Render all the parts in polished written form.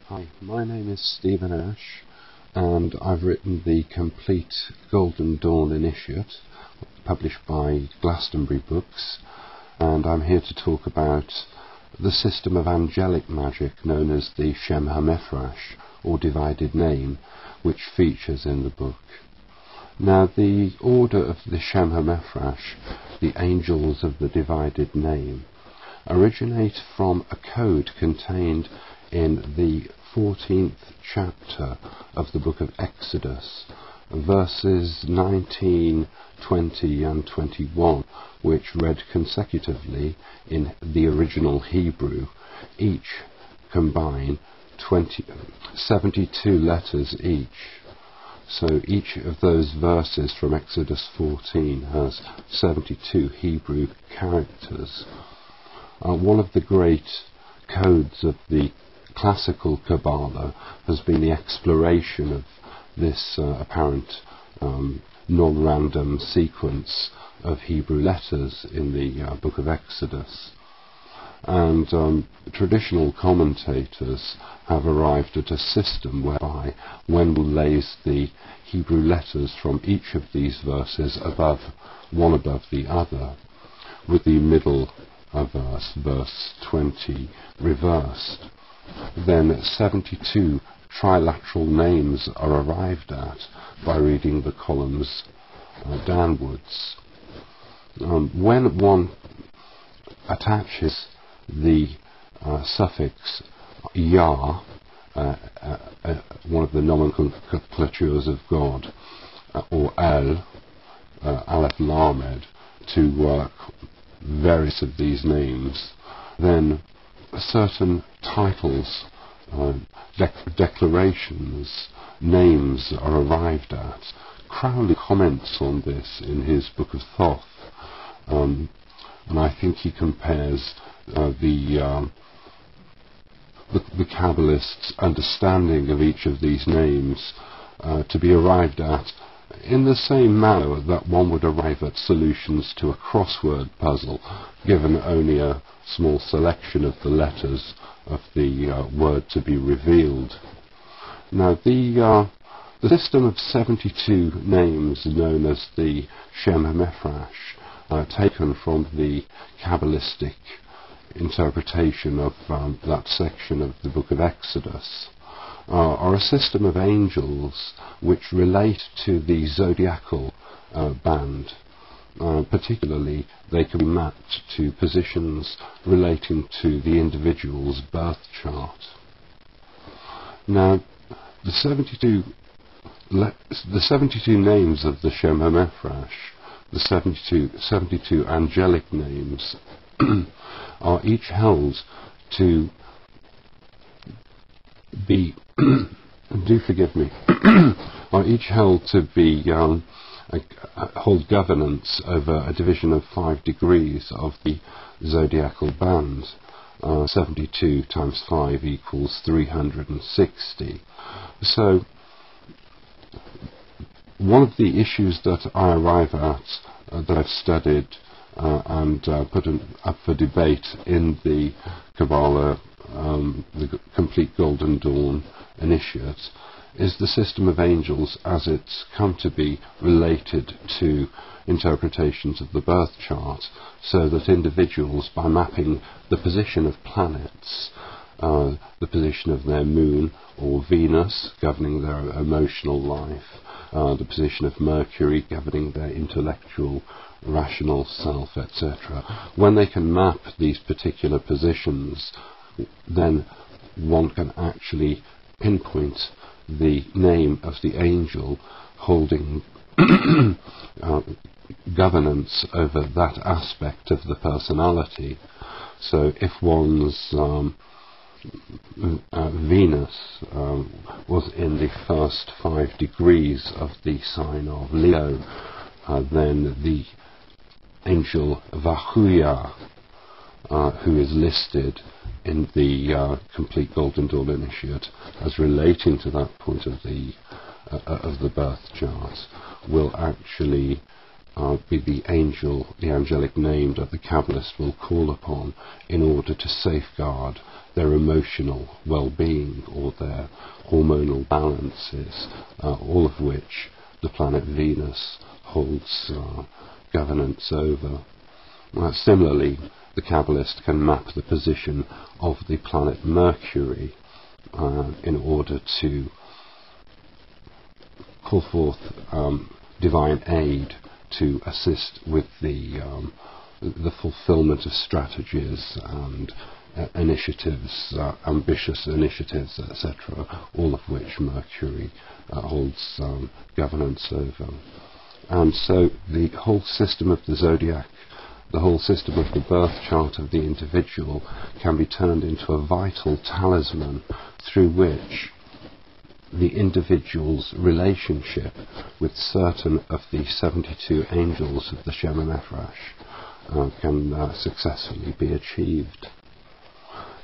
Hi, my name is Stephen Ash, and I've written the complete Golden Dawn Initiate, published by Glastonbury Books, and I'm here to talk about the system of angelic magic known as the Shemhamphorash, or divided name, which features in the book. Now, the order of the Shemhamphorash, the angels of the divided name, originate from a code contained in the 14th chapter of the book of Exodus, verses 19, 20 and 21, which read consecutively in the original Hebrew, each combine 72 letters each. So each of those verses from Exodus 14 has 72 Hebrew characters. One of the great codes of the classical Qabalah has been the exploration of this apparent non-random sequence of Hebrew letters in the book of Exodus. And traditional commentators have arrived at a system whereby when one lays the Hebrew letters from each of these verses one above the other, with the middle of verse 20 reversed, then 72 trilateral names are arrived at by reading the columns downwards. When one attaches the suffix Yah, one of the nomenclatures of God, or El, Aleph Lamed, to various of these names, then certain titles, declarations, names are arrived at. Crowley comments on this in his Book of Thoth, and I think he compares the Kabbalists' understanding of each of these names to be arrived at in the same manner that one would arrive at solutions to a crossword puzzle, given only a small selection of the letters of the word to be revealed. Now, the system of 72 names known as the Shemhamphorash, taken from the Kabbalistic interpretation of that section of the book of Exodus, are a system of angels which relate to the Zodiacal band. Particularly, they can be mapped to positions relating to the individual's birth chart. Now, the 72 names of the Shemhamphorash, the 72 angelic names, are each held to be do forgive me are each held to be hold governance over a division of 5 degrees of the zodiacal band. 72 times 5 equals 360. So one of the issues that I arrive at, that I've studied and put up for debate in the Qabalah, the complete Golden Dawn Initiate, is the system of angels as it's come to be related to interpretations of the birth chart, so that individuals, by mapping the position of planets, the position of their moon or Venus governing their emotional life, the position of Mercury governing their intellectual rational self, etc. When they can map these particular positions, then one can actually pinpoint the name of the angel holding governance over that aspect of the personality. So if one's Venus was in the first 5 degrees of the sign of Leo, then the angel Vahuya, who is listed in the complete Golden Dawn Initiate as relating to that point of the birth chart, will actually be the angelic name that the Kabbalist will call upon in order to safeguard their emotional well-being or their hormonal balances, all of which the planet Venus holds governance over. Similarly, the Kabbalist can map the position of the planet Mercury in order to call forth divine aid to assist with the fulfillment of strategies and initiatives, ambitious initiatives, etc., all of which Mercury holds governance over. And so the whole system of the zodiac, the whole system of the birth chart of the individual can be turned into a vital talisman through which the individual's relationship with certain of the 72 angels of the Shemhamphorash can successfully be achieved.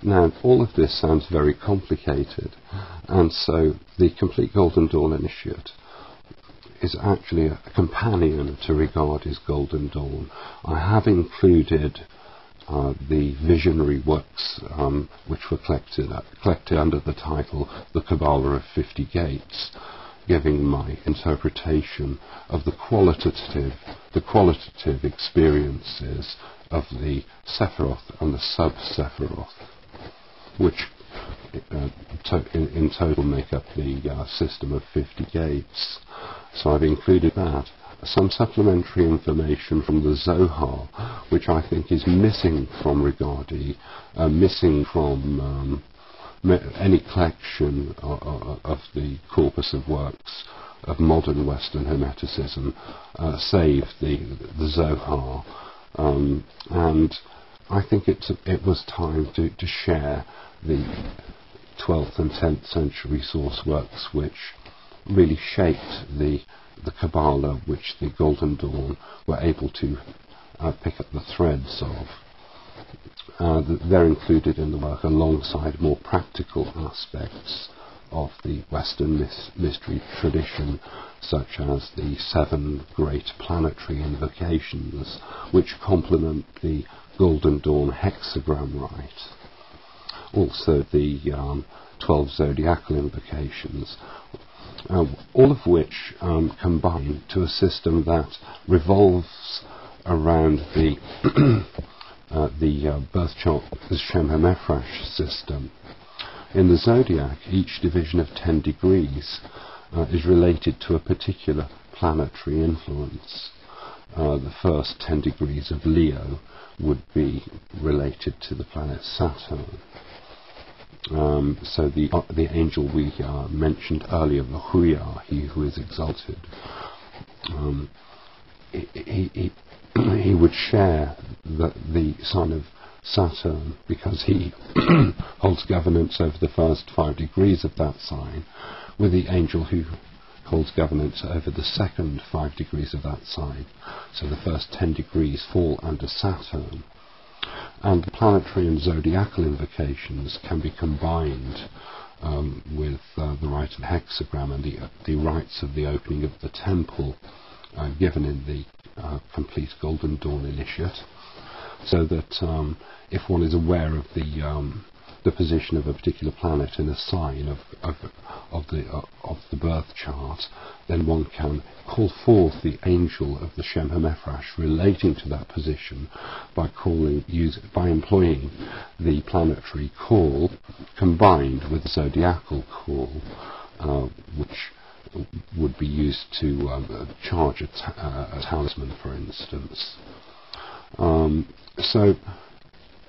Now, all of this sounds very complicated, and so the Complete Golden Dawn Initiate is actually a companion to Regardie's Golden Dawn. I have included the visionary works which were collected under the title The Qabalah of 50 Gates, giving my interpretation of the qualitative experiences of the Sephiroth and the Sub-Sephiroth, which in total make up the system of 50 gates. So I've included that. Some supplementary information from the Zohar, which I think is missing from Regardie, missing from any collection of the corpus of works of modern Western Hermeticism, save the Zohar. And I think it was time to share the 12th and 10th century source works which really shaped the Qabalah which the Golden Dawn were able to pick up the threads of. They're included in the work alongside more practical aspects of the Western mystery tradition, such as the 7 great planetary invocations which complement the Golden Dawn hexagram rite. Also the 12 zodiacal invocations, all of which combine to a system that revolves around the birth chart, the Shemhamphorash system. In the zodiac, each division of 10 degrees is related to a particular planetary influence. The first 10 degrees of Leo would be related to the planet Saturn. So the angel we mentioned earlier, the Huyar, he who is exalted, he would share the sign of Saturn because he holds governance over the first 5 degrees of that sign, with the angel who holds governance over the second 5 degrees of that sign. So the first 10 degrees fall under Saturn. And the planetary and zodiacal invocations can be combined with the rite of hexagram and the rites of the opening of the temple given in the Complete Golden Dawn Initiate, so that if one is aware of the position of a particular planet in a sign of the birth chart, then one can call forth the angel of the Shemhamphorash relating to that position by employing the planetary call combined with the zodiacal call, which would be used to charge a talisman, for instance. So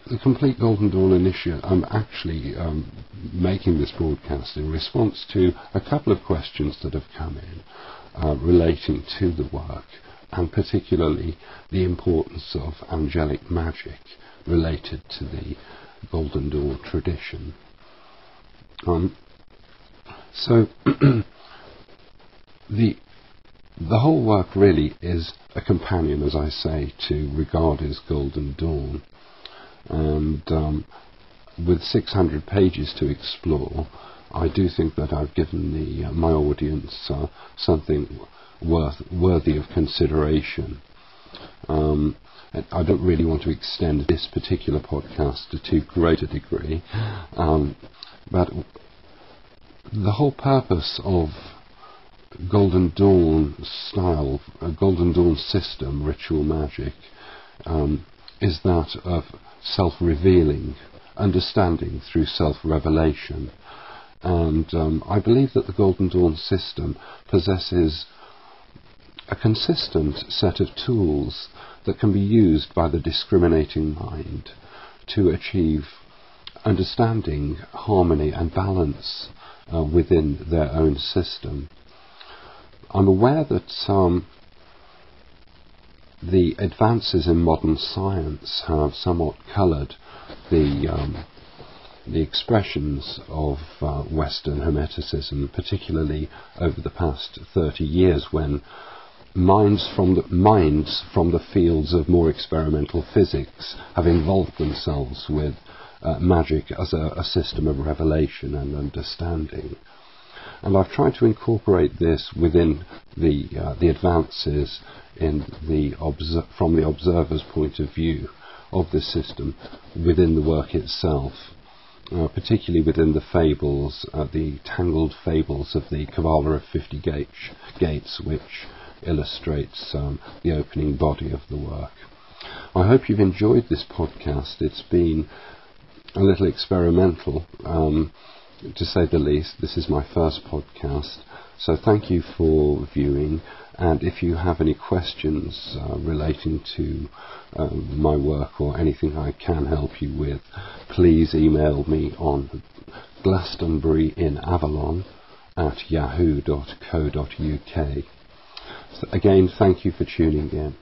the Complete Golden Dawn Initiate, I'm actually making this broadcast in response to a couple of questions that have come in relating to the work, and particularly the importance of angelic magic related to the Golden Dawn tradition. So the whole work really is a companion, as I say, to Regardie's Golden Dawn. And with 600 pages to explore, I do think that I've given my audience something worthy of consideration. I don't really want to extend this particular podcast to too great a degree, but the whole purpose of Golden Dawn style, Golden Dawn system, ritual magic, is that of self-revealing, understanding through self-revelation. And I believe that the Golden Dawn system possesses a consistent set of tools that can be used by the discriminating mind to achieve understanding, harmony and balance within their own system. I'm aware that the advances in modern science have somewhat coloured the expressions of Western Hermeticism, particularly over the past 30 years, when minds from the fields of more experimental physics have involved themselves with magic as a system of revelation and understanding. And I've tried to incorporate this within the advances in from the observer's point of view of this system within the work itself, particularly within the fables, the tangled fables of the Qabalah of 50 gates, which illustrates the opening body of the work. I hope you've enjoyed this podcast. It's been a little experimental, to say the least. This is my first podcast, so thank you for viewing, and if you have any questions relating to my work or anything I can help you with, please email me on glastonburyinavalon@yahoo.co.uk. So again, thank you for tuning in.